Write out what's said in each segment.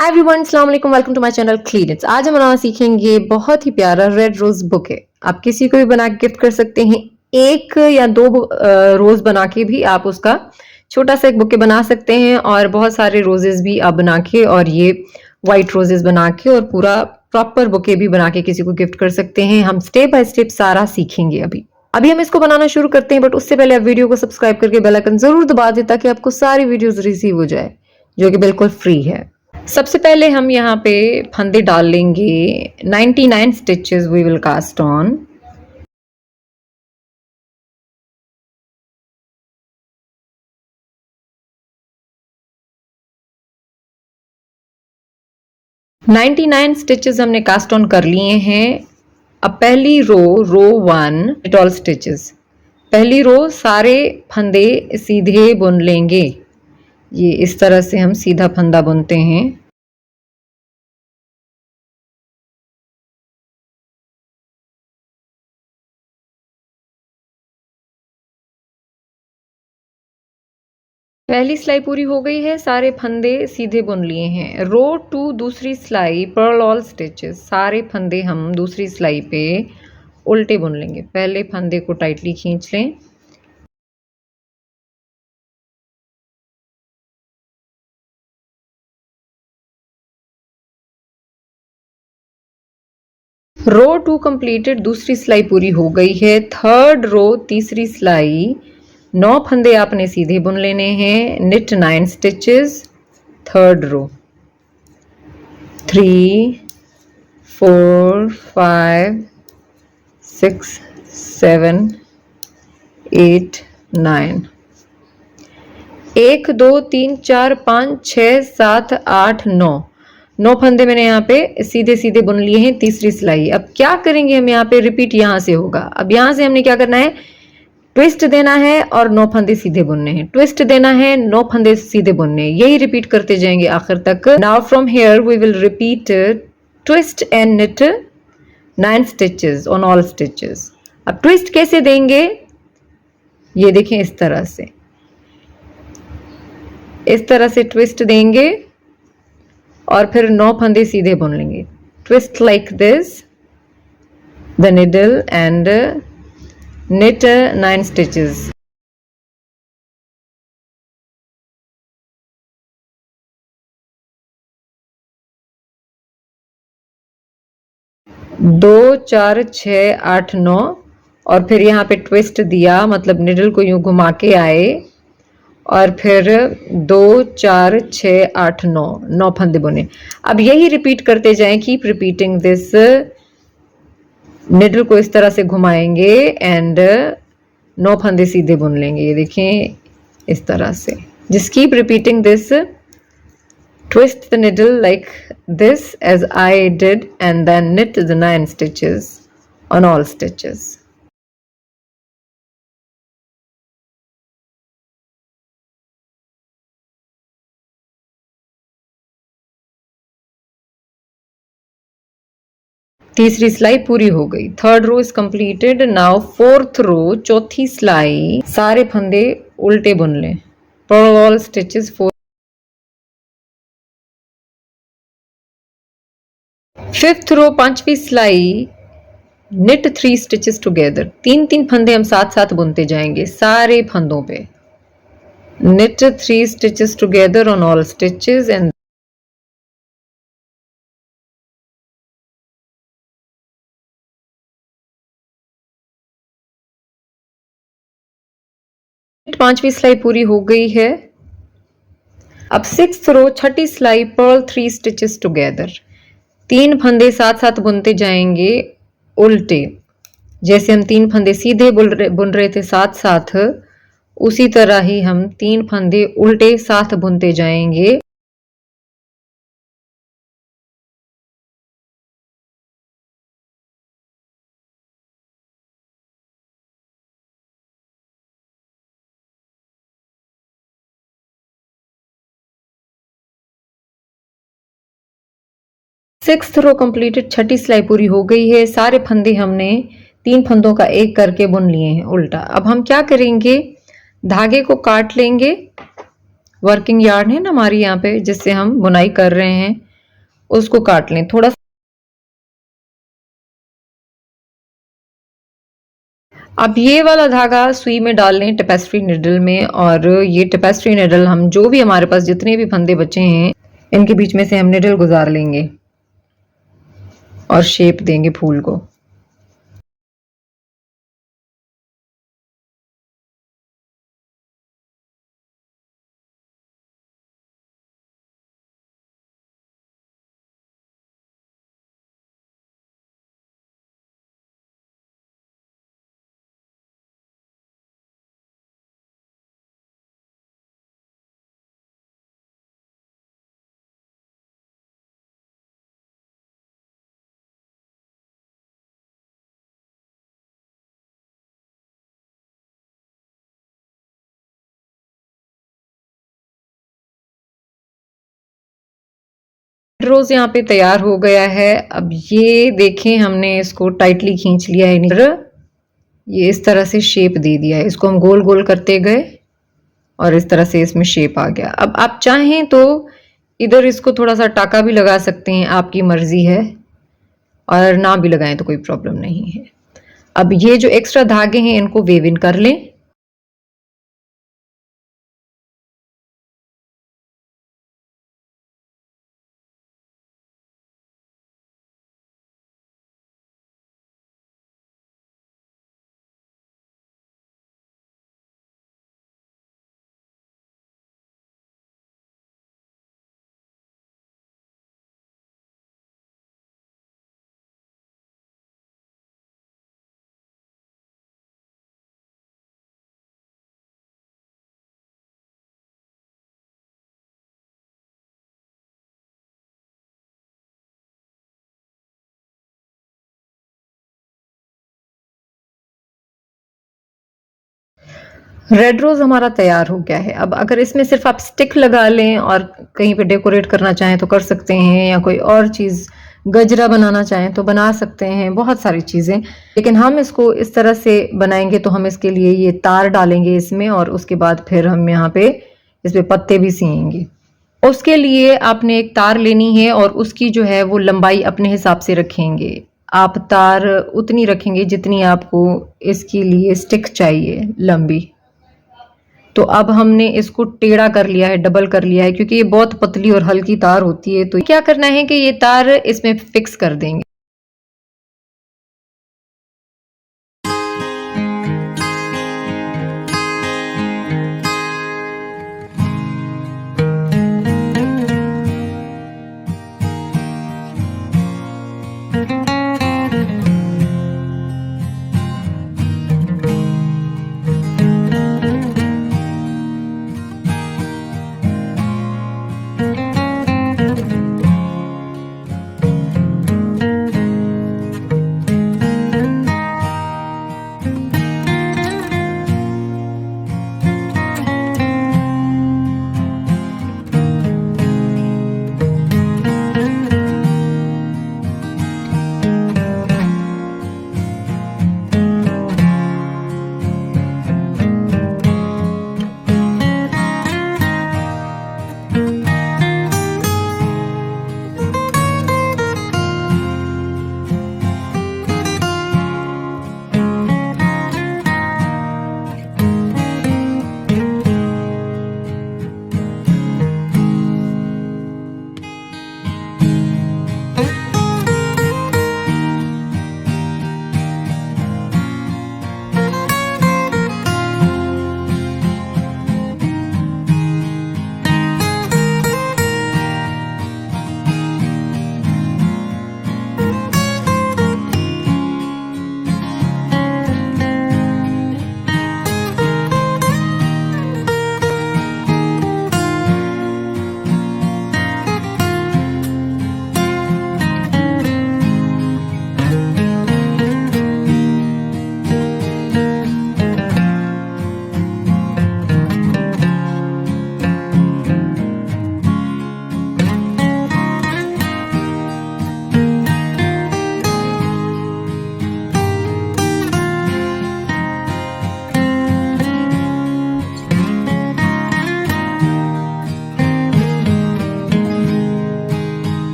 Hi everyone, अस्सलाम वालेकुम, welcome to my channel क्लीनिट्स। आज हम बनाना सीखेंगे बहुत ही प्यारा रेड रोज बुके। आप किसी को भी बना के गिफ्ट कर सकते हैं। एक या दो रोज बना के भी आप उसका छोटा सा एक बुके बना सकते हैं, और बहुत सारे रोजेस भी आप बना के, और ये व्हाइट रोजेस बना के और पूरा प्रॉपर बुके भी बना के किसी को गिफ्ट कर सकते हैं। हम स्टेप बाय स्टेप सारा सीखेंगे। अभी हम इसको बनाना शुरू करते हैं, बट उससे पहले आप वीडियो को सब्सक्राइब करके बेल आइकन जरूर दबा दें ताकि आपको सारी वीडियोस रिसीव हो जाए, जो कि बिल्कुल फ्री है। सबसे पहले हम यहाँ पे फंदे डाल लेंगे। 99 stitches we will cast on. Ninety nine stitches हमने कास्ट ऑन कर लिए हैं। अब पहली रो 1 डॉल स्टिचेस, पहली रो सारे फंदे सीधे बुन लेंगे। ये इस तरह से हम सीधा फंदा बुनते हैं। पहली सिलाई पूरी हो गई है, सारे फंदे सीधे बुन लिए हैं। रो 2 दूसरी सिलाई पर्ल ऑल स्टिचेस, सारे फंदे हम दूसरी सिलाई पे उल्टे बुन लेंगे। पहले फंदे को टाइटली खींच लें। रो 2 कंप्लीटेड, दूसरी सिलाई पूरी हो गई है। थर्ड रो तीसरी सिलाई, 9 फंदे आपने सीधे बुन लेने हैं। निट 9 स्टिचेस, थर्ड रो 3 4 5 6 7 8 9, 1 2 3 4 5 6 7 8 9 फंदे मैंने यहाँ पे सीधे सीधे बुन लिए हैं तीसरी सिलाई। अब क्या करेंगे हम यहाँ पे, रिपीट यहाँ से होगा। अब यहाँ से हमने क्या करना है, ट्विस्ट देना है और 9 फंदे सीधे बुनने हैं, ट्विस्ट देना है, 9 फंदे सीधे बुनने हैं। यही रिपीट करते जाएंगे आखिर तक। Now from here we will repeat twist and knit 9 stitches on all stitches. अब ट्विस्ट कैसे देंगे, ये देखें, इस तरह से ट्विस्ट देंगे और फिर 9 फंदे सीधे बुन लेंगे। Twist like this the needle and knit 9 stitches। दो 4 6 8 9, और फिर यहाँ पे ट्विस्ट दिया, मतलब निडल को यूं घुमा के आए, और फिर 2 4 6 8 9 फंदे बुने। अब यही रिपीट करते जाएं, कीप रिपीटिंग दिस। निडल को इस तरह से घुमाएंगे एंड 9 फंदे सीधे बुन लेंगे। ये देखें, इस तरह से। Just keep repeating this. Twist the needle like this as I did, and then knit the 9 stitches on all stitches। तीसरी सिलाई पूरी हो गई। Third row is completed. Now fourth row चौथी सिलाई, सारे फंदे उल्टे बुन लें। Purl all stitches 4। Fifth row पांचवी सिलाई, निट 3 स्टिचेस टुगेदर। 3 फंदे हम साथ साथ बुनते जाएंगे सारे फंदों पे। Knit 3 stitches together on all stitches and पांचवी सिलाई पूरी हो गई है। अब सिक्स्थ रो छठी सिलाई, पर्ल 3 स्टिचेस टुगेदर। 3 फंदे साथ साथ बुनते जाएंगे उल्टे। जैसे हम 3 फंदे सीधे बुन रहे थे साथ साथ, उसी तरह ही हम 3 फंदे उल्टे साथ बुनते जाएंगे। सिक्स्थ रो कंप्लीटेड, छठी सिलाई पूरी हो गई है। सारे फंदे हमने 3 फंदों का एक करके बुन लिए हैं उल्टा। अब हम क्या करेंगे, धागे को काट लेंगे। वर्किंग यार्न है ना हमारी यहाँ पे, जिससे हम बुनाई कर रहे हैं, उसको काट लें थोड़ा। अब ये वाला धागा सुई में डाल लें टेपेस्ट्री निडल में, और ये टेपेस्ट्री निडल हम जो भी हमारे पास जितने भी फंदे बचे हैं इनके बीच में से हम निडल गुजार लेंगे और शेप देंगे फूल को। रोज यहाँ पे तैयार हो गया है। अब ये देखें, हमने इसको टाइटली खींच लिया है, ये इस तरह से शेप दे दिया है। इसको हम गोल गोल करते गए और इस तरह से इसमें शेप आ गया। अब आप चाहें तो इधर इसको थोड़ा सा टाका भी लगा सकते हैं, आपकी मर्जी है, और ना भी लगाएं तो कोई प्रॉब्लम नहीं है। अब ये जो एक्स्ट्रा धागे हैं इनको वेव इन कर लें। रेड रोज हमारा तैयार हो गया है। अब अगर इसमें सिर्फ आप स्टिक लगा लें और कहीं पे डेकोरेट करना चाहें तो कर सकते हैं, या कोई और चीज गजरा बनाना चाहें तो बना सकते हैं, बहुत सारी चीजें। लेकिन हम इसको इस तरह से बनाएंगे तो हम इसके लिए ये तार डालेंगे इसमें, और उसके बाद फिर हम यहाँ पे इस पे पत्ते भी सिएंगे। उसके लिए आपने एक तार लेनी है और उसकी जो है वो लंबाई अपने हिसाब से रखेंगे। आप तार उतनी रखेंगे जितनी आपको इसके लिए स्टिक चाहिए लंबी। तो अब हमने इसको टेढ़ा कर लिया है, डबल कर लिया है, क्योंकि ये बहुत पतली और हल्की तार होती है। तो क्या करना है कि ये तार इसमें फिक्स कर देंगे।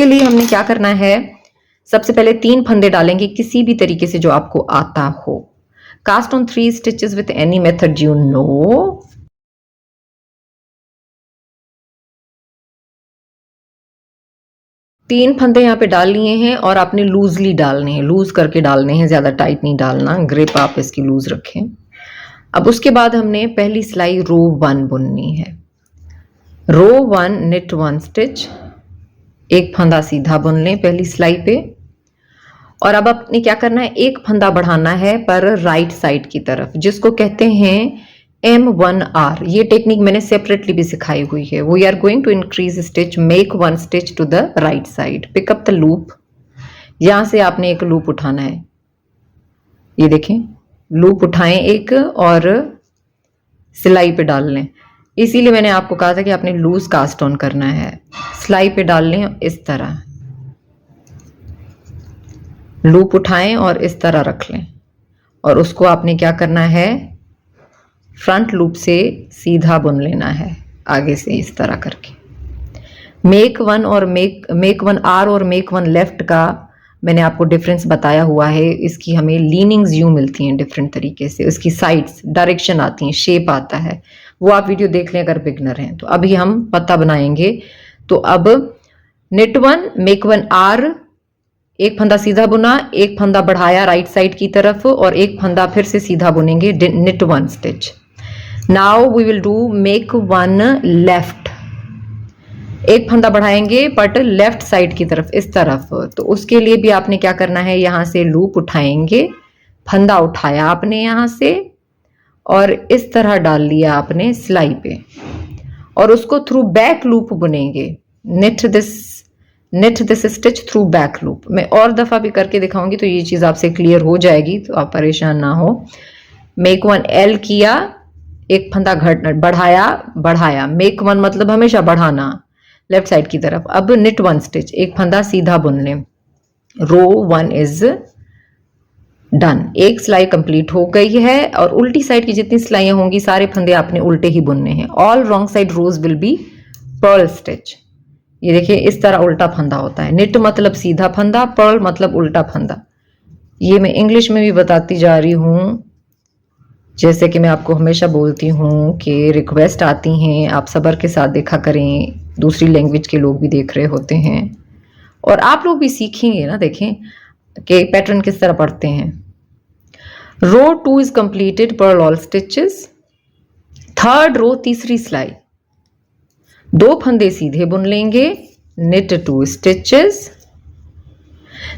उसके लिए हमने क्या करना है, सबसे पहले 3 फंदे डालेंगे किसी भी तरीके से जो आपको आता हो। Cast on 3 stitches with any method you know. तीन फंदे यहाँ पे डाल लिए हैं और आपने लूजली डालने हैं, लूज करके डालने हैं, ज्यादा टाइट नहीं डालना, ग्रिप आप इसकी लूज रखें। अब उसके बाद हमने पहली सिलाई रो 1 बुननी है। रो 1 निट 1 स्टिच, एक फंदा सीधा बुन लें पहली सिलाई पे। और अब आपने क्या करना है, एक फंदा बढ़ाना है पर राइट साइड की तरफ, जिसको कहते हैं M1R। ये टेक्निक मैंने सेपरेटली भी सिखाई हुई है। We are going to increase stitch, make 1 stitch to the right side, pick up the loop. यहां से आपने एक लूप उठाना है, ये देखें, लूप उठाएं एक और सिलाई पे डाल लें। इसीलिए मैंने आपको कहा था कि आपने लूज कास्ट ऑन करना है। सिलाई पे डाल लें इस तरह, लूप उठाएं और इस तरह रख लें, और उसको आपने क्या करना है, फ्रंट लूप से सीधा बुन लेना है आगे से इस तरह करके। मेक 1 और मेक 1 आर और मेक 1 लेफ्ट का मैंने आपको डिफरेंस बताया हुआ है। इसकी हमें लीनिंग्स यूं मिलती हैं डिफरेंट तरीके से, उसकी साइड्स डायरेक्शन आती हैं, शेप आता है, वो आप वीडियो देख लें अगर बिगनर हैं तो। अभी हम पता बनाएंगे। तो अब निट 1 मेक 1 आर, एक फंदा सीधा बुना, एक फंदा बढ़ाया राइट साइड की तरफ, और एक फंदा फिर से सीधा बुनेंगे, knit 1 stitch. Now we will do make 1 left, एक फंदा बढ़ाएंगे बट लेफ्ट साइड की तरफ इस तरफ। तो उसके लिए भी आपने क्या करना है, यहां से लूप उठाएंगे, फंदा उठाया आपने यहां से और इस तरह डाल लिया आपने सिलाई पे, और उसको थ्रू बैक लूप बुनेंगे। Knit this stitch through back loop. मैं और दफा भी करके दिखाऊंगी तो ये चीज आपसे क्लियर हो जाएगी, तो आप परेशान ना हो। मेक 1 एल किया, एक फंदा बढ़ाया, मेक 1 मतलब हमेशा बढ़ाना लेफ्ट साइड की तरफ। अब निट 1 स्टिच, एक फंदा सीधा बुन लें। रो 1 इज डन, एक सिलाई कंप्लीट हो गई है। और उल्टी साइड की जितनी सिलाइयां होंगी सारे फंदे आपने उल्टे ही बुनने हैं। All wrong side rows will be purl stitch. ये देखिए इस तरह उल्टा फंदा होता है। निट मतलब सीधा फंदा, पर्ल मतलब उल्टा फंदा। ये मैं इंग्लिश में भी बताती जा रही हूं, जैसे कि मैं आपको हमेशा बोलती हूँ कि रिक्वेस्ट आती हैं, आप सब्र के साथ देखा करें, दूसरी लैंग्वेज के लोग भी देख रहे होते हैं और आप लोग भी सीखेंगे ना, देखें कि पैटर्न किस तरह पढ़ते हैं। Row 2 is completed, purl all stitches. Third row तीसरी सिलाई, दो फंदे सीधे बुन लेंगे, knit 2 stitches.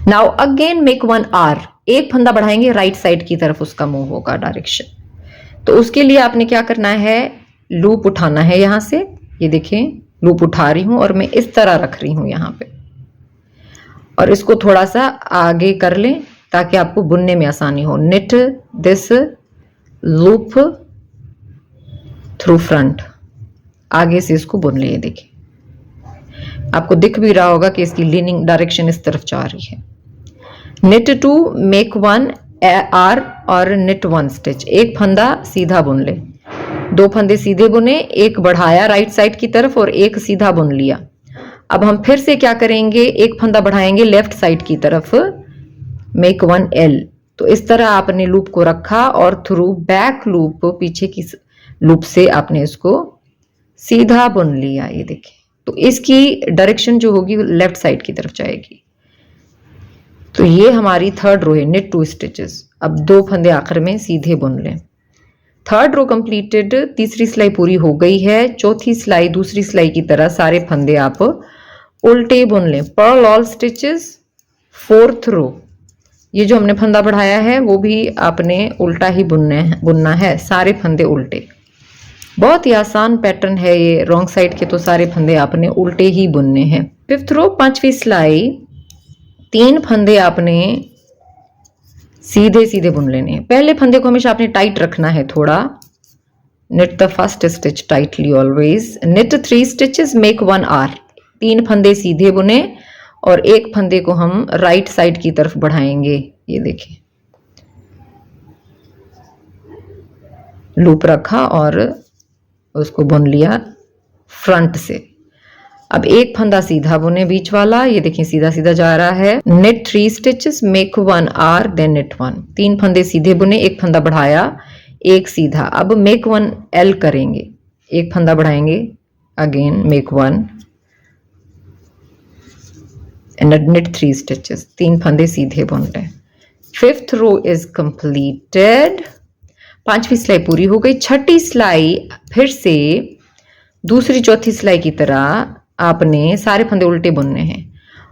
Now again make 1 R, एक फंदा बढ़ाएंगे राइट साइड की तरफ, उसका मूव होगा डायरेक्शन। तो उसके लिए आपने क्या करना है, लूप उठाना है यहां से, ये देखें लूप उठा रही हूं और मैं इस तरह रख रही हूं यहां पे, और इसको थोड़ा सा आगे कर लें ताकि आपको बुनने में आसानी हो। Knit this loop through front, आगे से इसको बुन ले। ये देखिए आपको दिख भी रहा होगा कि इसकी लीनिंग डायरेक्शन इस तरफ जा रही है। निट 2 मेक 1 आर और निट 1 स्टिच, एक फंदा सीधा बुन ले, दो फंदे सीधे बुने, एक बढ़ाया राइट साइड की तरफ और एक सीधा बुन लिया। अब हम फिर से क्या करेंगे, एक फंदा बढ़ाएंगे लेफ्ट साइड की तरफ, मेक 1 एल। तो इस तरह आपने लूप को रखा और थ्रू बैक लूप, पीछे की लूप से आपने इसको सीधा बुन लिया। ये देखिए तो इसकी डायरेक्शन जो होगी लेफ्ट साइड की तरफ जाएगी। तो ये हमारी थर्ड रो है, निट 2 स्टिचेस। अब दो फंदे आखिर में सीधे बुन लें। थर्ड रो कंप्लीटेड, तीसरी सिलाई पूरी हो गई है। चौथी सिलाई दूसरी सिलाई की तरह सारे फंदे आप उल्टे बुन लें, purl all stitches. Fourth row, ये जो हमने फंदा बढ़ाया है वो भी आपने उल्टा ही बुनना है, सारे फंदे उल्टे। बहुत ही आसान पैटर्न है ये, रॉन्ग साइड के तो सारे फंदे आपने उल्टे ही बुनने हैं। फिफ्थ रो, पांचवी सिलाई, तीन फंदे आपने सीधे सीधे बुन लेने हैं। पहले फंदे को हमेशा आपने टाइट रखना है थोड़ा। knit the first stitch tightly always. knit 3 stitches, make 1 R, तीन फंदे सीधे बुने और एक फंदे को हम राइट साइड की तरफ बढ़ाएंगे। ये देखिए लूप रखा और उसको बुन लिया फ्रंट से। अब एक फंदा सीधा बुने बीच वाला, ये देखिए सीधा सीधा जा रहा है। Knit 3 stitches, make 1 arc, then knit 1। 3 फंदे सीधे बुने, एक फंदा बढ़ाया, एक सीधा। अब मेक 1 एल करेंगे, एक फंदा बढ़ाएंगे, again make 1 and net 3 stitches. 3 फंदे सीधे बुन रहे। 5th row is completed. 5वीं सिलाई पूरी हो गई। 6ठी सिलाई फिर से दूसरी चौथी सिलाई की तरह आपने सारे फंदे उल्टे बुनने हैं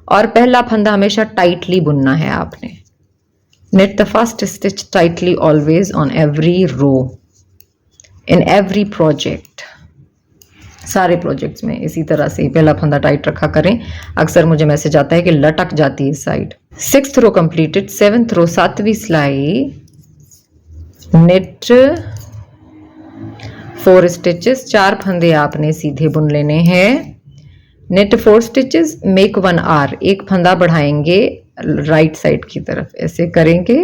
और पहला फंदा हमेशा टाइटली बुनना है आपने। knit the first stitch tightly always on every row in every project। सारे प्रोजेक्ट्स में इसी तरह से पहला फंदा टाइट रखा करें। अक्सर मुझे मैसेज आता है कि लटक जाती है इस साइड। 6th रो कंप्लीटेड। 7th रो 7वीं सिलाई, knit 4 स्टिचेस, 4 फंदे आपने सीधे बुन लेने हैं। knit 4 स्टिचेस, मेक 1 आर, एक फंदा बढ़ाएंगे राइट साइड की तरफ, ऐसे करेंगे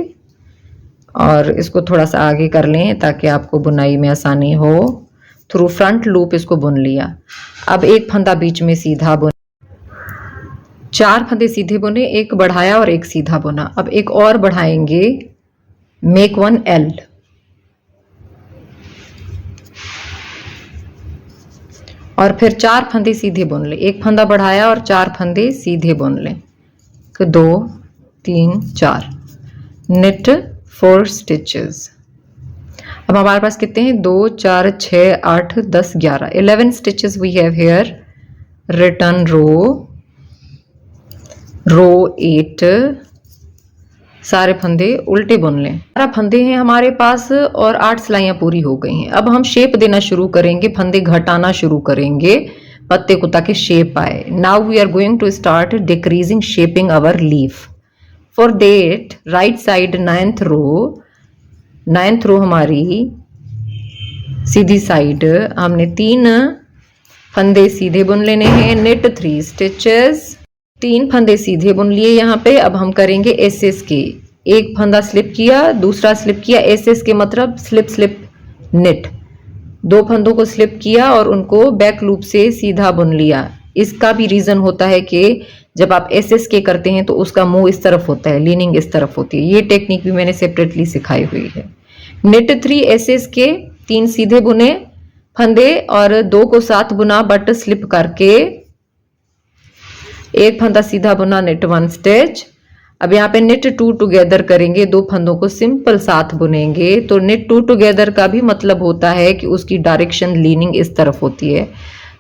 और इसको थोड़ा सा आगे कर लें ताकि आपको बुनाई में आसानी हो। थ्रू फ्रंट लूप इसको बुन लिया। अब एक फंदा बीच में सीधा बुन, 4 फंदे सीधे बुने, एक बढ़ाया और एक सीधा बुना। अब एक और बढ़ाएंगे, मेक 1 एल, और फिर 4 फंदे सीधे बुन ले। एक फंदा बढ़ाया और 4 फंदे सीधे बुन ले। 2 3 4, knit 4 स्टिचेस। अब हमारे पास कितने हैं? 2 4 6 8 10 11, 11 stitches we have here. Return row 8, सारे फंदे उल्टे बुन लें। 12 फंदे हैं हमारे पास और 8 सिलाइयां पूरी हो गई हैं। अब हम शेप देना शुरू करेंगे, फंदे घटाना शुरू करेंगे पत्ते को ताकि शेप आए। Now we are going to start decreasing shaping our leaf. For that right side 9th row हमारी सीधी साइड हमने 3 फंदे सीधे बुन लेने हैं। knit 3 स्टिचेस, 3 फंदे सीधे बुन लिए यहाँ पे। अब हम करेंगे एसएस के, एक फंदा स्लिप किया, दूसरा स्लिप किया। एसएस के मतलब स्लिप स्लिप निट। 2 फंदों को स्लिप किया और उनको बैक लूप से सीधा बुन लिया। इसका भी रीजन होता है कि जब आप एसएस के करते हैं तो उसका मुंह इस तरफ होता है, लीनिंग इस तरफ होती है। ये टेक्निक भी मैंने सेपरेटली सिखाई हुई है। knit 3 एसएस के, 3 सीधे बुने फंदे और 2 को साथ बुना बट स्लिप करके, एक फंदा सीधा बुना, knit 1 स्टिच। अब यहाँ पे knit 2 टुगेदर करेंगे, 2 फंदों को सिंपल साथ बुनेंगे। तो knit 2 टुगेदर का भी मतलब होता है कि उसकी डायरेक्शन लीनिंग इस तरफ होती है,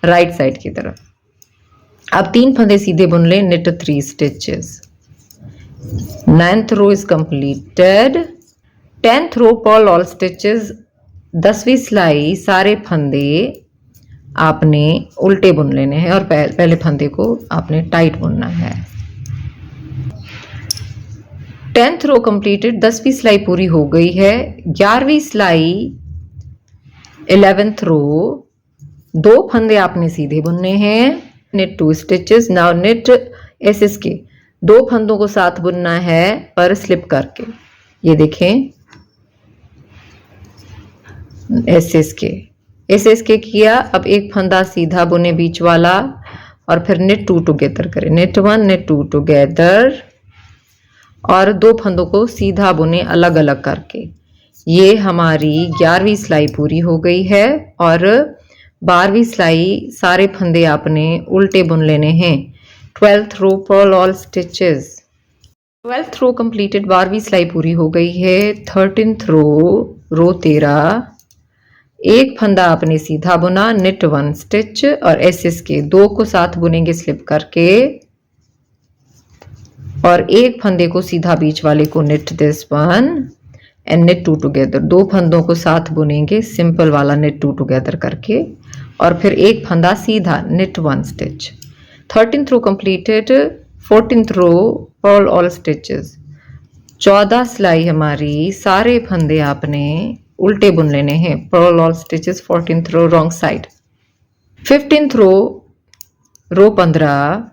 राइट साइड की तरफ। अब 3 फंदे सीधे बुन लें, knit 3 stitches. 9th row is completed. 10th row purl all stitches. 10वीं सिलाई सारे फंदे आपने उल्टे बुन लेने हैं और पहले फंदे को आपने टाइट बुनना है। 10th रो कंप्लीटेड। 10वीं सिलाई पूरी हो गई है। 11वीं सिलाई 11th रो, 2 फंदे आपने सीधे बुनने हैं, knit 2 stitches. Now knit SS के, 2 फंदों को साथ बुनना है पर स्लिप करके। ये देखें, एसएस के किया। अब एक फंदा सीधा बुने बीच वाला और फिर knit 2 टुगेदर करें, knit 1 knit 2 टुगेदर, और 2 फंदों को सीधा बुने अलग अलग करके। ये हमारी 11वीं सिलाई पूरी हो गई है और 12वीं सिलाई सारे फंदे आपने उल्टे बुन लेने हैं। 12th रो पर्ल ऑल स्टिचेस। 12th रो कंप्लीटेड। 12वीं सिलाई पूरी हो गई है। 13th रो 13, एक फंदा आपने सीधा बुना, knit 1 स्टिच और एसएस के, 2 को साथ बुनेंगे स्लिप करके और एक फंदे को सीधा बीच वाले को knit this one and knit 2 together. 2 फंदों को साथ बुनेंगे सिंपल वाला knit 2 टुगेदर करके और फिर एक फंदा सीधा knit 1 स्टिच। 13th रो कंप्लीटेड। 14th रो पर्ल ऑल स्टिचेस। 14 सिलाई हमारी सारे फंदे आपने उल्टे बुन लेने हैं, purl all stitches. 14th row wrong side. 15th row 15,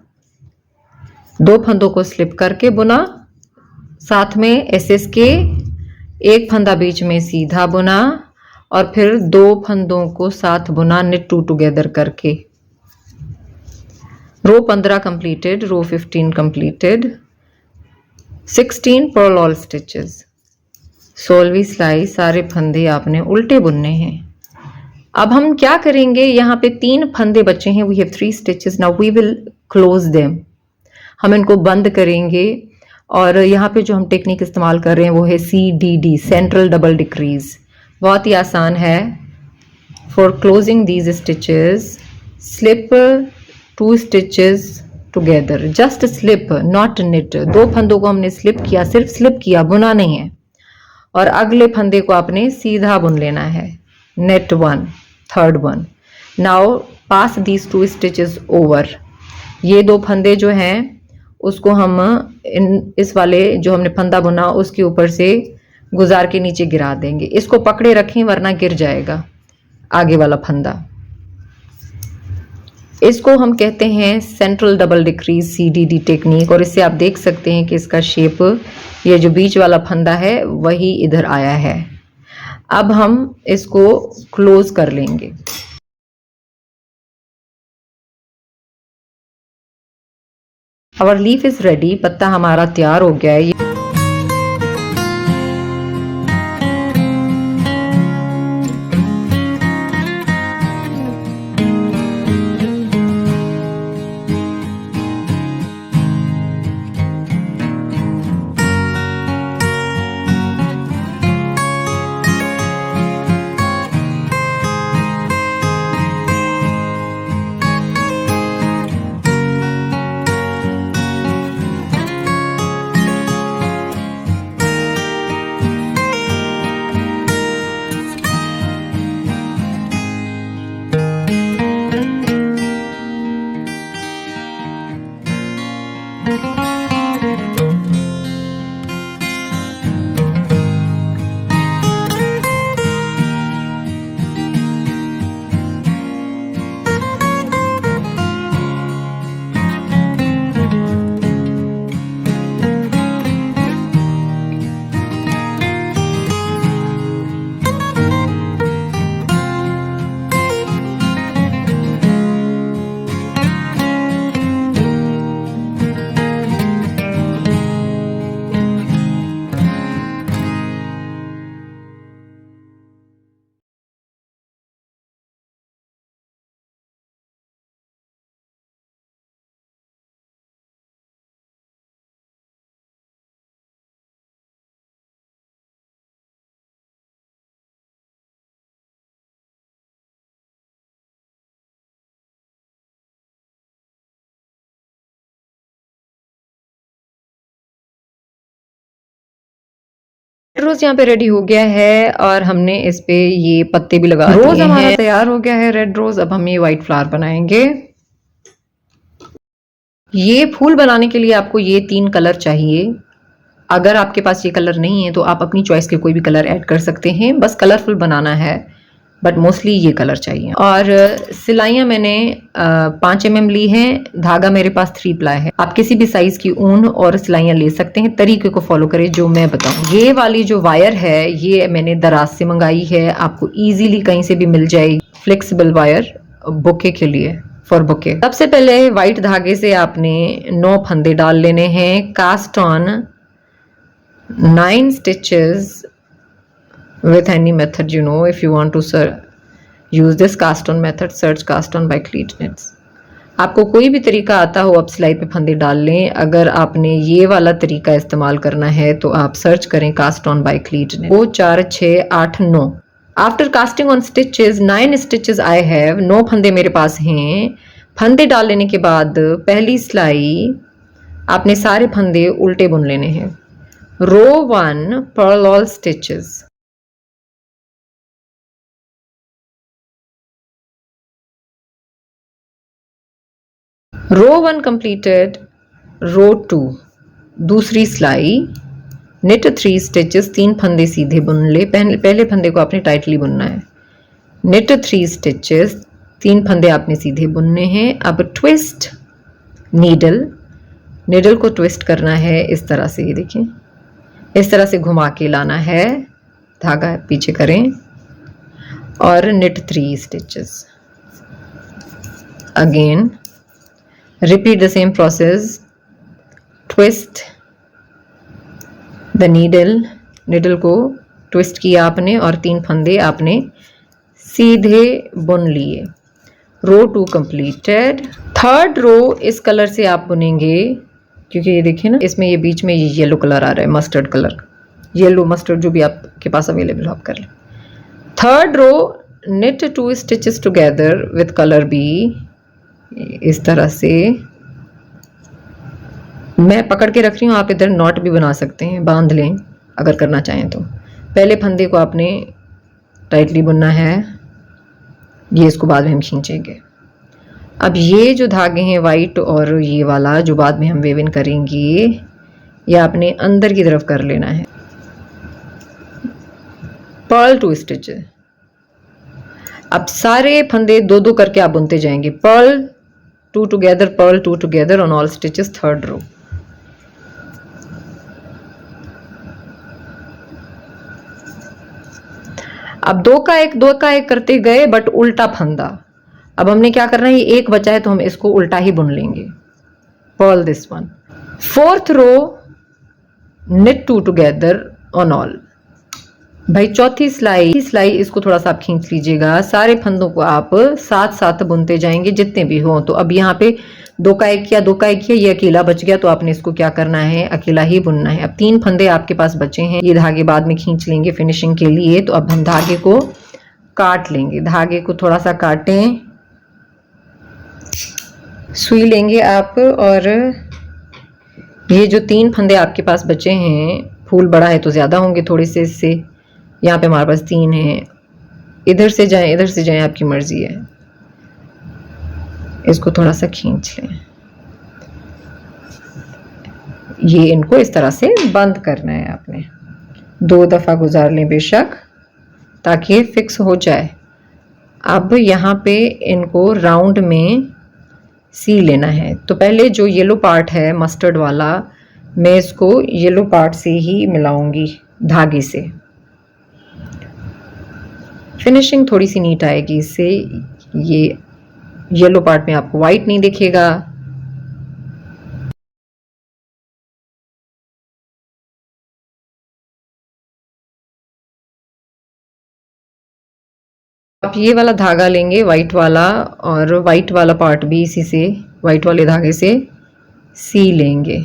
2 फंदों को स्लिप करके बुना, साथ में एसएस के, एक फंदा बीच में सीधा बुना और फिर 2 फंदों को साथ बुना knit 2 टुगेदर करके। रो 15 completed, रो 15 completed, 16 purl all stitches, 16वीं सिलाई, सारे फंदे आपने उल्टे बुनने हैं। अब हम क्या करेंगे, यहाँ पे 3 फंदे बचे हैं, we have 3 stitches, now we will close them, हम इनको बंद करेंगे। और यहाँ पे जो हम टेक्निक इस्तेमाल कर रहे हैं वो है CDD, सेंट्रल डबल डिक्रीज। बहुत ही आसान है। For closing these stitches slip 2 stitches together, just slip not knit. 2 फंदों को हमने स्लिप किया, सिर्फ स्लिप किया, बुना नहीं है। और अगले फंदे को आपने सीधा बुन लेना है, net 1, third one. Now pass these 2 stitches over. ये 2 फंदे जो हैं उसको हम इस वाले जो हमने फंदा बुना उसके ऊपर से गुजार के नीचे गिरा देंगे। इसको पकड़े रखें वरना गिर जाएगा आगे वाला फंदा। इसको हम कहते हैं central double decrease CDD technique. और इससे आप देख सकते हैं कि इसका शेप, ये जो बीच वाला फंदा है वही इधर आया है। अब हम इसको क्लोज कर लेंगे। आवर लीफ इज रेडी, पत्ता हमारा तैयार हो गया है। रोज यहाँ पे रेडी हो गया है और हमने इस पे ये पत्ते भी लगा दिए हैं। रोज हमारा तैयार हो गया है, रेड रोज। अब हम ये व्हाइट फ्लावर बनाएंगे। ये फूल बनाने के लिए आपको ये 3 कलर चाहिए। अगर आपके पास ये कलर नहीं है तो आप अपनी चॉइस के कोई भी कलर ऐड कर सकते हैं, बस कलरफुल बनाना है, बट मोस्टली ये कलर चाहिए। और सिलाइयाँ मैंने 5 mm ली हैं, धागा मेरे पास 3 प्लाई है। आप किसी भी साइज की ऊन और सिलाइयाँ ले सकते हैं, तरीके को फॉलो करें जो मैं बताऊँ। ये वाली जो वायर है ये मैंने दराज से मंगाई है, आपको इजीली कहीं से भी मिल जाएगी। फ्लेक्सिबल वायर बुके के लिए, फॉर बुके। सबसे पहले व्हाइट धागे से आपने 9 फंदे डाल लेने हैं। Cast on 9 stitches with any method, you know, if you want to use this cast on method, search cast on by Cleat Knits। आपको कोई भी तरीका आता हो आप सिलाई पे फंदे डाल लें। अगर आपने ये वाला तरीका इस्तेमाल करना है तो आप सर्च करें cast on by cleat knits. 2 4 6 8 9। After casting on stitches 9 stitches I have, 9 फंदे मेरे पास हैं। फंदे डाल लेने के बाद पहली सिलाई आपने सारे फंदे उल्टे बुन लेने हैं। रो 1 पर्ल ऑल स्टिचेस, रो 1 completed, रो 2 दूसरी सिलाई, निट 3 स्टिचेस, 3 फंदे सीधे बुन ले। पहले फंदे को आपने टाइटली बुनना है। निट 3 स्टिचेस, 3 फंदे आपने सीधे बुनने हैं। अब ट्विस्ट नीडल को ट्विस्ट करना है इस तरह से, ये देखिए इस तरह से घुमा के लाना है, धागा पीछे करें और knit 3 stitches. Again Repeat the same process. Twist the needle को ट्विस्ट किया आपने और 3 फंदे आपने सीधे बुन लिए। रो 2 कंप्लीटेड। थर्ड रो इस कलर से आप बुनेंगे, क्योंकि ये देखिए ना, इसमें ये बीच में ये येलो कलर आ रहा है, मस्टर्ड कलर, येलो मस्टर्ड जो भी आपके पास अवेलेबल हो आप कर लें। Third row knit 2 stitches together with color B। इस तरह से मैं पकड़ के रख रही हूँ, आप इधर नॉट भी बना सकते हैं, बांध लें अगर करना चाहें तो। पहले फंदे को आपने टाइटली बुनना है, ये इसको बाद में हम खींचेंगे। अब ये जो धागे हैं वाइट और ये वाला जो बाद में हम वेव इन करेंगे, ये आपने अंदर की तरफ कर लेना है। Purl 2 stitch. अब सारे फंदे 2-2 करके आप बुनते जाएंगे। Purl 2 together, purl 2 together on all stitches third row. अब 2 का 1 करते गए बट उल्टा फंदा। अब हमने क्या करना है, ये एक बचा है तो हम इसको उल्टा ही बुन लेंगे। Purl this one. Fourth row knit 2 together on all. भाई चौथी सिलाई इसको थोड़ा सा आप खींच लीजिएगा। सारे फंदों को आप साथ साथ बुनते जाएंगे जितने भी हो। तो अब यहाँ पे 2 का 1 किया, 2 का 1 किया, ये अकेला बच गया, तो आपने इसको क्या करना है, अकेला ही बुनना है। अब 3 फंदे आपके पास बचे हैं, ये धागे बाद में खींच लेंगे फिनिशिंग के लिए। तो अब हम धागे को काट लेंगे। धागे को थोड़ा सा काटें, सुई लेंगे आप, और ये जो 3 फंदे आपके पास बचे हैं, फूल बड़ा है तो ज़्यादा होंगे थोड़े से इससे, यहाँ पे हमारे पास 3 हैं। इधर से जाएं आपकी मर्जी है। इसको थोड़ा सा खींच लें, ये इनको इस तरह से बंद करना है आपने। 2 दफ़ा गुजार लें बेशक, ताकि ये फिक्स हो जाए। अब यहाँ पे इनको राउंड में सी लेना है। तो पहले जो येलो पार्ट है मस्टर्ड वाला, मैं इसको येलो पार्ट से ही मिलाऊंगी धागे से। फिनिशिंग थोड़ी सी नीट आएगी इससे। ये येलो पार्ट में आपको वाइट नहीं दिखेगा। आप ये वाला धागा लेंगे वाइट वाला, और वाइट वाला पार्ट भी इसी से, वाइट वाले धागे से सी लेंगे।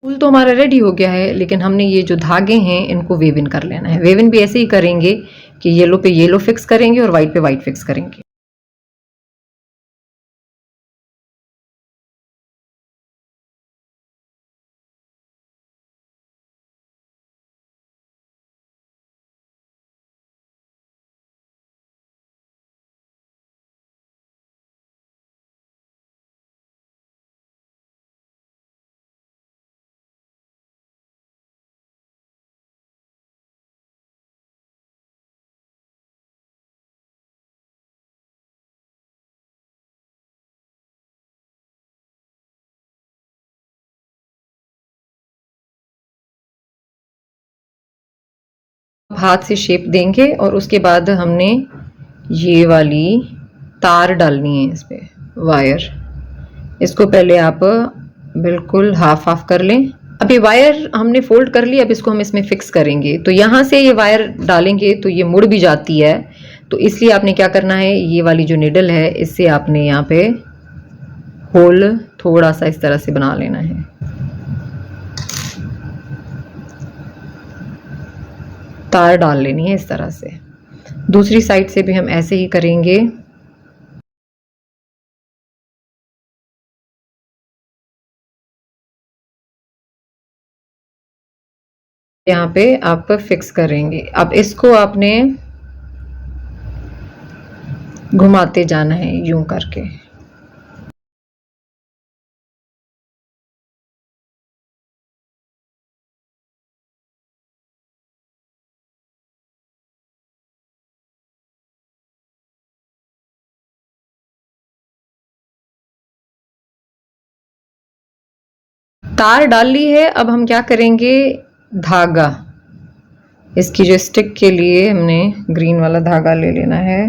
फूल तो हमारा रेडी हो गया है, लेकिन हमने ये जो धागे हैं इनको वेव इन कर लेना है। वेव इन भी ऐसे ही करेंगे कि येलो पे येलो फिक्स करेंगे और वाइट पे वाइट फिक्स करेंगे। हाथ से शेप देंगे और उसके बाद हमने ये वाली तार डालनी है इस पे, वायर। इसको पहले आप बिल्कुल हाफ हाफ कर लें। अब ये वायर हमने फोल्ड कर ली, अब इसको हम इसमें फिक्स करेंगे। तो यहाँ से ये वायर डालेंगे तो ये मुड़ भी जाती है, तो इसलिए आपने क्या करना है, ये वाली जो निडल है इससे आपने यहाँ पे होल थोड़ा सा इस तरह से बना लेना है। तार डाल लेनी है इस तरह से। दूसरी साइड से भी हम ऐसे ही करेंगे। यहाँ पे आप फिक्स करेंगे। अब इसको आपने घुमाते जाना है यूं करके। तार डाल ली है। अब हम क्या करेंगे, धागा, इसकी जो स्टिक के लिए हमने ग्रीन वाला धागा ले लेना है।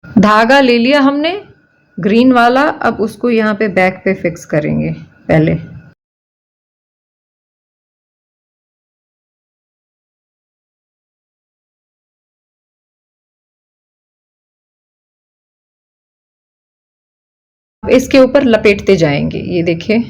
धागा ले लिया हमने ग्रीन वाला, अब उसको यहाँ पे बैक पे फिक्स करेंगे पहले। अब इसके ऊपर लपेटते जाएंगे, ये देखिए।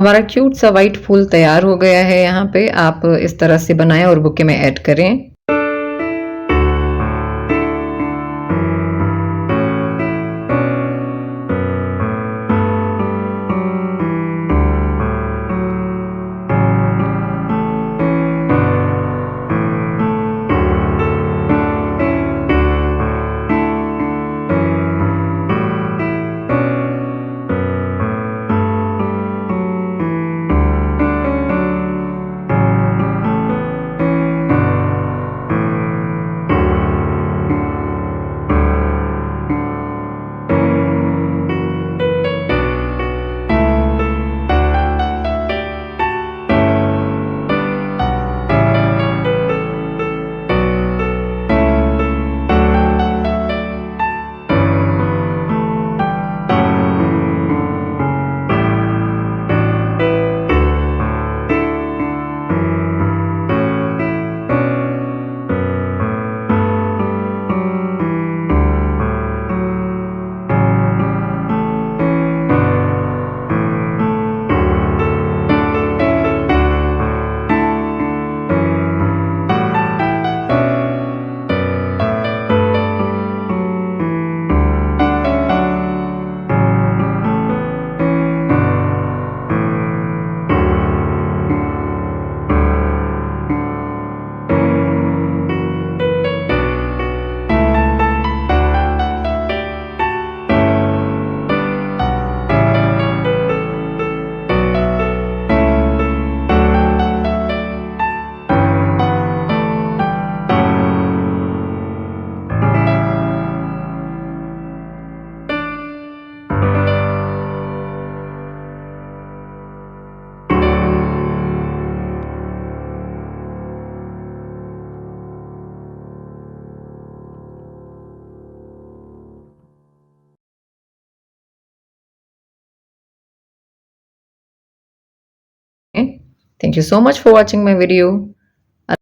हमारा क्यूट सा व्हाइट फूल तैयार हो गया है। यहाँ पे आप इस तरह से बनाएं और बुके में ऐड करें। Thank you so much for watching my video.